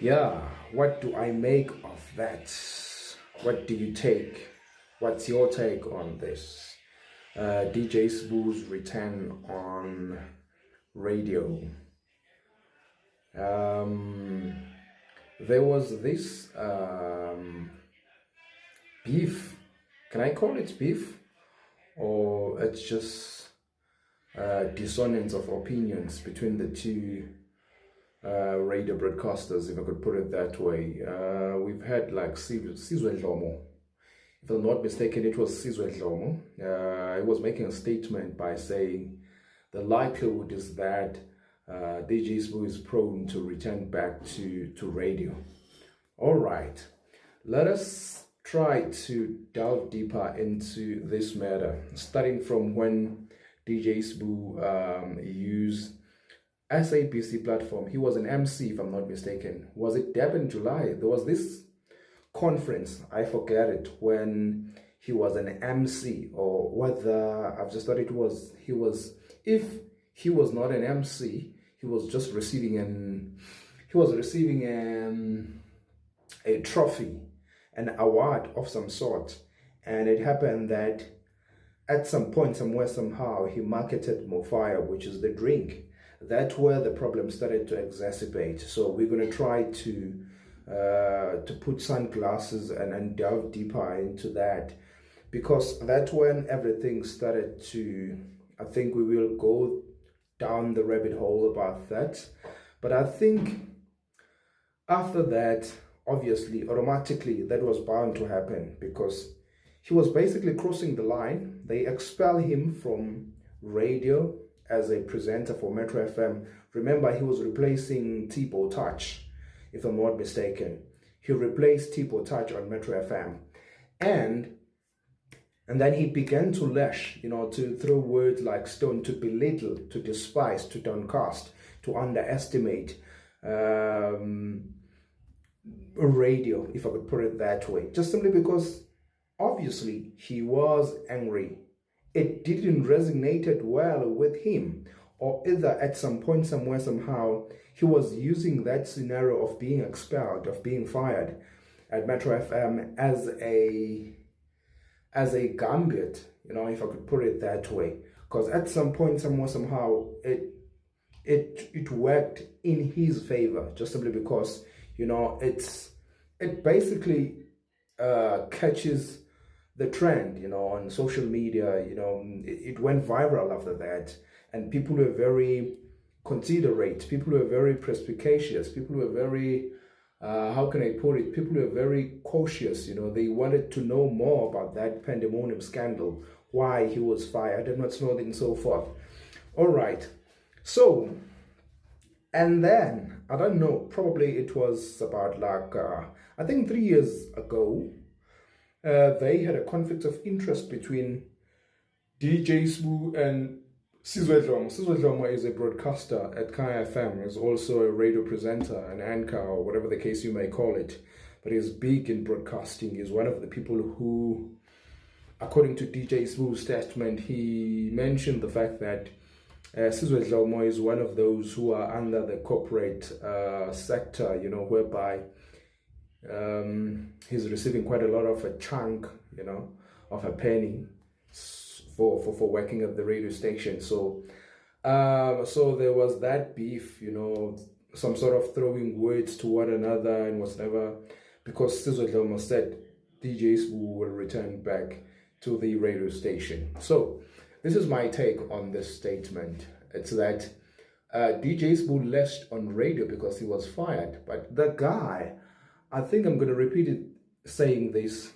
Yeah, what do I make of that? What do you take? What's your take on this? DJ Spoo's return on radio. Um, there was this beef. Can I call it beef? Or it's just dissonance of opinions between the two radio broadcasters, if I could put it that way. We've had like Sizwe Dlomo. If I'm not mistaken, it was Sizwe Dlomo. I was making a statement by saying the likelihood is that DJ Spoo is prone to return back to radio. All right, let us try to delve deeper into this matter, starting from when DJ Spoo used SABC platform. He was an MC, if I'm not mistaken. Was it Durban, July? There was this conference, I forget it, when he was an MC, or whether I've just thought it was if he was not an MC, he was just receiving a trophy, an award of some sort. And it happened that at some point, somewhere, somehow, he marketed Mofire, which is the drink. That's where the problem started to exacerbate. So we're going to try to put sunglasses and delve deeper into that, because that's when everything started to, I think we will go down the rabbit hole about that. But I think after that, obviously, automatically, that was bound to happen, because he was basically crossing the line. They expel him from radio as a presenter for Metro FM. Remember, he was replacing Tipo Touch, if I'm not mistaken. He replaced Tipo Touch on Metro FM. And then he began to lash, to throw words like stone, to belittle, to despise, to downcast, to underestimate radio, if I could put it that way. Just simply because, obviously, he was angry. It didn't resonate well with him, or either at some point, somewhere, somehow, he was using that scenario of being expelled, of being fired at Metro FM as a gambit, if I could put it that way. Because at some point, somewhere, somehow, it worked in his favor, just simply because, it basically catches the trend, on social media. It went viral after that, and people were very considerate, people were very perspicacious, people were very, how can I put it, people were very cautious. They wanted to know more about that pandemonium scandal, why he was fired and what's not, and so forth. All right, so, and then, I don't know, probably it was about like, I think 3 years ago, they had a conflict of interest between DJ Spoo and Sizwe Dlomo. Sizwe Dlomo is a broadcaster at Kaya FM. He's also a radio presenter, an anchor, or whatever the case you may call it. But he's big in broadcasting. He's one of the people who, according to DJ Spoo's statement, he mentioned the fact that Sizwe Dlomo is one of those who are under the corporate sector, whereby he's receiving quite a lot of a chunk, of a penny for working at the radio station. So so there was that beef, some sort of throwing words to one another and whatever, because Sizwe Dlomo said DJ Spoo will return back to the radio station. So this is my take on this statement. It's that DJ Spoo left on radio because he was fired, but the guy, I think I'm going to repeat it, saying this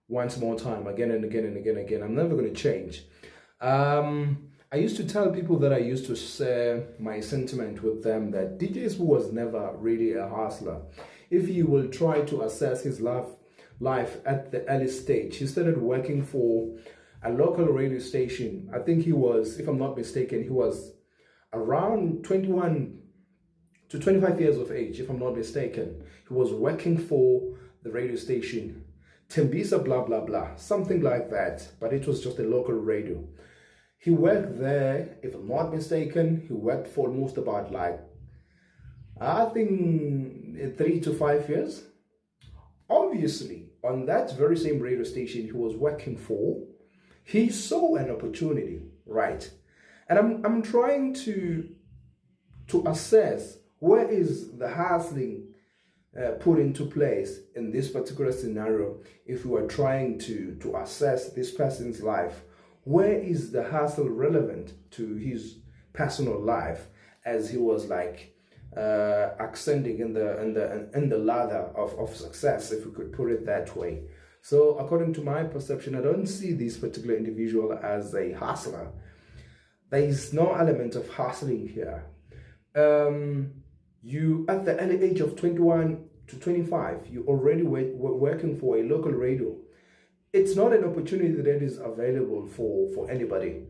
once more time, again and again and again and again. I'm never going to change. I used to tell people that I used to share my sentiment with them that DJ Spoo was never really a hustler. If you will try to assess his life at the early stage, he started working for a local radio station. I think he was, if I'm not mistaken, he was around 21 to 25 years of age, if I'm not mistaken. He was working for the radio station, Tembisa blah blah blah, something like that, but it was just a local radio. He worked there, if I'm not mistaken, he worked for almost about like, I think 3 to 5 years. Obviously, on that very same radio station he was working for, he saw an opportunity, right? And I'm trying to assess where is the hustling put into place in this particular scenario. If we are trying to assess this person's life, where is the hustle relevant to his personal life, as he was like ascending in the ladder of success, if we could put it that way. So according to my perception, I don't see this particular individual as a hustler. There is no element of hustling here. You, at the early age of 21 to 25, you already were working for a local radio. It's not an opportunity that is available for anybody.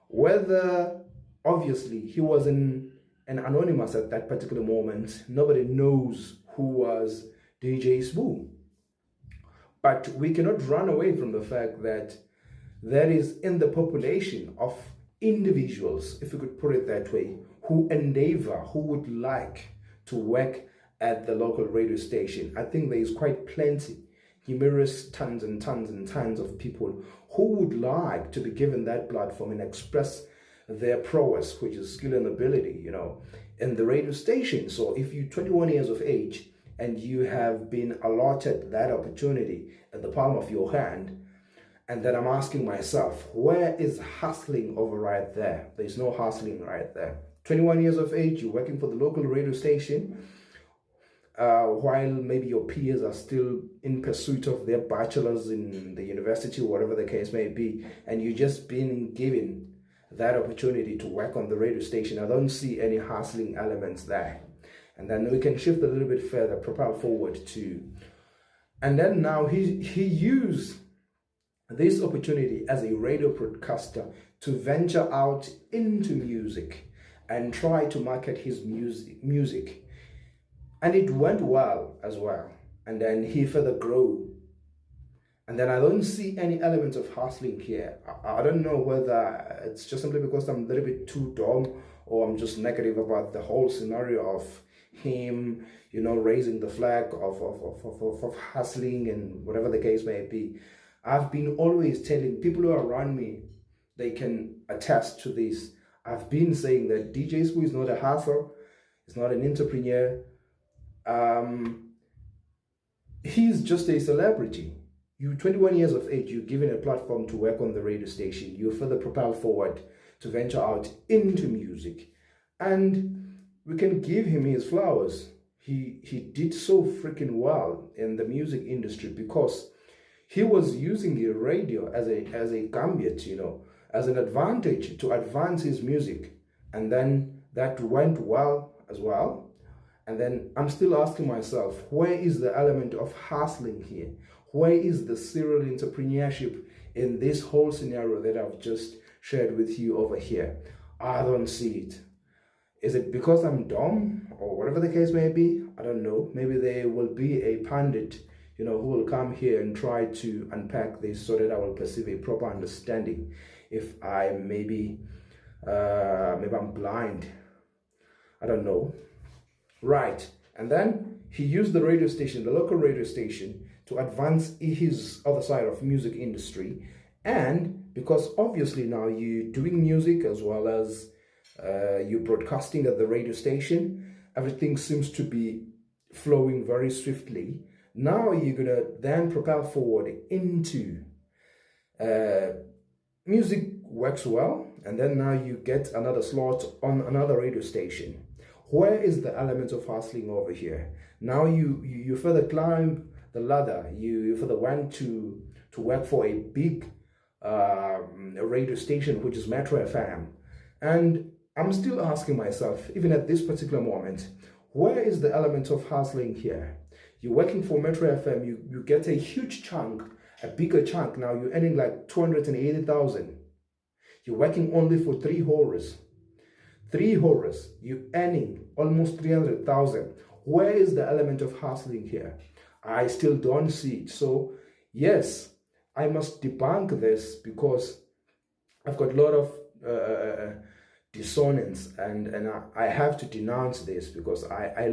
Whether, obviously, he was an anonymous at that particular moment, nobody knows who was DJ Sbu. But we cannot run away from the fact that there is in the population of individuals, if we could put it that way, who endeavor, who would like to work at the local radio station. I think there is quite plenty, numerous tons and tons and tons of people who would like to be given that platform and express their prowess, which is skill and ability, in the radio station. So if you're 21 years of age and you have been allotted that opportunity at the palm of your hand, and then I'm asking myself, where is hustling over right there? There's no hustling right there. 21 years of age, you're working for the local radio station, while maybe your peers are still in pursuit of their bachelors in the university, whatever the case may be, and you've just been given that opportunity to work on the radio station. I don't see any hustling elements there. And then we can shift a little bit further, propel forward to, and then now he used this opportunity as a radio broadcaster to venture out into music and try to market his music. And it went well as well. And then he further grew. And then I don't see any elements of hustling here. I don't know whether it's just simply because I'm a little bit too dumb, or I'm just negative about the whole scenario of him, raising the flag of hustling and whatever the case may be. I've been always telling people who are around me, they can attest to this. I've been saying that DJ Sbu is not a hustler, he's not an entrepreneur. He's just a celebrity. You're 21 years of age, you're given a platform to work on the radio station, you're further propelled forward to venture out into music. And we can give him his flowers. He did so freaking well in the music industry because he was using the radio as a gambit, as an advantage to advance his music. And then that went well as well. And then I'm still asking myself, where is the element of hustling here? Where is the serial entrepreneurship in this whole scenario that I've just shared with you over here? I don't see it. Is it because I'm dumb or whatever the case may be? I don't know. Maybe there will be a pundit, who will come here and try to unpack this so that I will perceive a proper understanding. If I maybe I'm blind. I don't know. Right. And then he used the radio station, the local radio station, to advance his other side of music industry. And because obviously now you're doing music as well as you're broadcasting at the radio station, everything seems to be flowing very swiftly. Now you're going to then propel forward into music works well, and then now you get another slot on another radio station. Where is the element of hustling over here? Now you further climb the ladder, you further went to work for a big radio station, which is Metro FM. And I'm still asking myself, even at this particular moment, where is the element of hustling here? You're working for Metro FM, you get a huge chunk, a bigger chunk. Now you're earning like 280,000. You're working only for 3 horrors. 3 horrors, you're earning almost 300,000. Where is the element of hustling here? I still don't see it. So yes, I must debunk this because I've got a lot of dissonance, and I have to denounce this because I